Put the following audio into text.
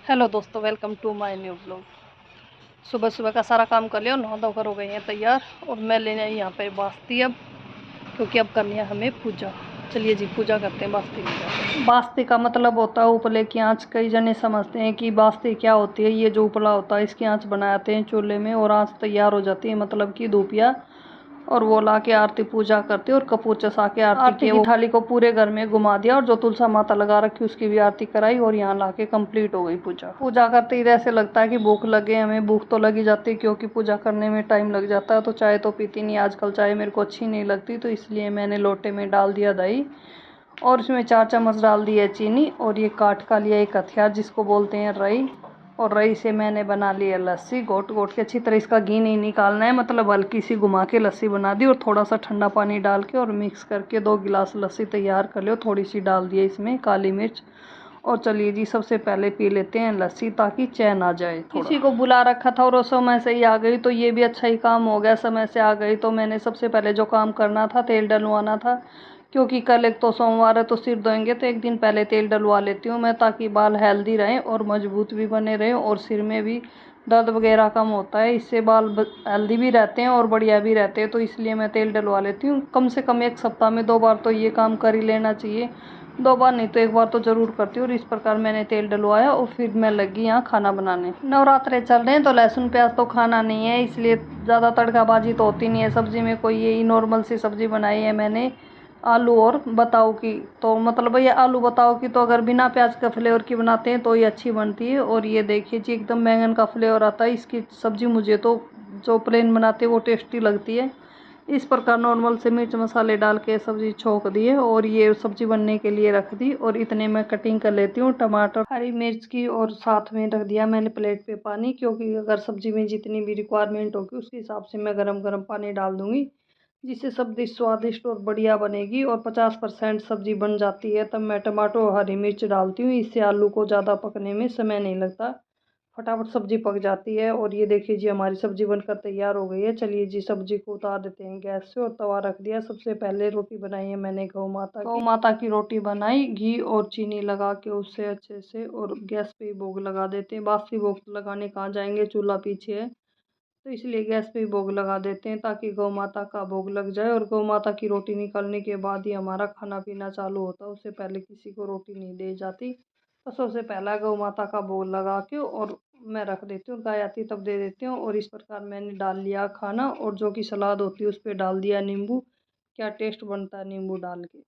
Hello दोस्तों, welcome to my new blog. सुबह सुबह का सारा काम कर लिया, नहा धोकर हो गए हैं तैयार। और मैं लेने आई यहाँ पे बास्ती अब, क्योंकि अब करनी है हमें पूजा। चलिए जी, पूजा करते हैं बास्ती में। बास्ती का मतलब होता है उपले की आँच। कई जने समझते हैं कि बास्ती क्या होती है। ये जो उपला होता है इसकी आँच बनाते हैं चूल्हे में, और आँच तैयार हो जाती है, मतलब कि धूपिया। और वो ला के आरती पूजा करते और कपूर चसा के आरती की थाली को पूरे घर में घुमा दिया, और जो तुलसा माता लगा रखी उसकी भी आरती कराई, और यहाँ ला के कम्प्लीट हो गई पूजा। पूजा करते ही ऐसे लगता है कि भूख लगे हमें। भूख तो लगी जाती है क्योंकि पूजा करने में टाइम लग जाता है। तो चाय तो पीती नहीं आजकल, चाय मेरे को अच्छी नहीं लगती, तो इसलिए मैंने लोटे में डाल दिया दही, और इसमें 4 चम्मच डाल दी है चीनी। और ये काट का लिया एक हथियार जिसको बोलते हैं रई, और रई से मैंने बना ली है लस्सी। घोट घोट के अच्छी तरह इसका घी नहीं निकालना है, मतलब हल्की सी घुमा के लस्सी बना दी, और थोड़ा सा ठंडा पानी डाल के और मिक्स करके 2 गिलास लस्सी तैयार कर लो। थोड़ी सी डाल दी है इसमें काली मिर्च। और चलिए जी, सबसे पहले पी लेते हैं लस्सी ताकि चैन आ जाए। किसी को बुला रखा था और वो समय से ही आ गई, तो ये भी अच्छा ही काम हो गया, समय से आ गई। तो मैंने सबसे पहले जो काम करना था, तेल डलवाना था, क्योंकि कल एक तो सोमवार है, तो सिर धोएंगे, तो एक दिन पहले तेल डलवा लेती हूँ मैं, ताकि बाल हेल्दी रहें और मजबूत भी बने रहें, और सिर में भी दर्द वगैरह कम होता है। इससे बाल हेल्दी भी रहते हैं और बढ़िया भी रहते हैं। तो इसलिए मैं तेल डलवा लेती हूँ। कम से कम एक सप्ताह में 2 बार तो ये काम कर ही लेना चाहिए। 2 बार नहीं तो 1 बार तो ज़रूर करती हूँ। और इस प्रकार मैंने तेल डलवाया, और फिर मैं लगी यहाँ खाना बनाने। नवरात्रे चल रहे हैं तो लहसुन प्याज तो खाना नहीं है, इसलिए ज़्यादा तड़काबाजी तो होती नहीं है सब्ज़ी में। कोई यही नॉर्मल सी सब्ज़ी बनाई है मैंने, आलू और बताओ की। तो मतलब ये आलू बताओ की तो अगर बिना प्याज का फ्लेवर की बनाते हैं तो ये अच्छी बनती है। और ये देखिए जी, एकदम बैंगन का फ्लेवर आता है इसकी सब्ज़ी। मुझे तो जो प्लेन बनाते हैं वो टेस्टी लगती है। इस प्रकार नॉर्मल से मिर्च मसाले डाल के सब्ज़ी छोंक दी है, और ये सब्ज़ी बनने के लिए रख दी। और इतने में कटिंग कर लेती हूँ टमाटर हरी मिर्च की, और साथ में रख दिया मैंने प्लेट पे पानी, क्योंकि अगर सब्ज़ी में जितनी भी रिक्वायरमेंट होगी उसके हिसाब से मैं गरम गरम पानी डाल दूँगी, जिससे सब्ज़ी स्वादिष्ट और बढ़िया बनेगी। और 50% सब्ज़ी बन जाती है तब मैं टमाटर और हरी मिर्च डालती हूँ। इससे आलू को ज़्यादा पकने में समय नहीं लगता, फटाफट सब्ज़ी पक जाती है। और ये देखिए जी, हमारी सब्ज़ी बनकर तैयार हो गई है। चलिए जी, सब्ज़ी को उतार देते हैं गैस से, और तवा रख दिया। सबसे पहले रोटी बनाई है मैंने गौ माता की रोटी बनाई, घी और चीनी लगा के उससे अच्छे से। और गैस पे ही भोग लगा देते हैं। बासी भोग लगाने कहाँ जाएंगे, चूल्हा पीछे है, तो इसलिए गैस पे ही भोग लगा देते हैं ताकि गौ माता का भोग लग जाए। और गौ माता की रोटी निकलने के बाद ही हमारा खाना पीना चालू होता है, उससे पहले किसी को रोटी नहीं दी जाती। तो सबसे पहला गौ माता का भोग लगा के और मैं रख देती हूँ, गाय आती तब दे देती हूँ। और इस प्रकार मैंने डाल लिया खाना, और जो कि सलाद होती है उस पर डाल दिया नींबू। क्या टेस्ट बनता है नींबू डाल के।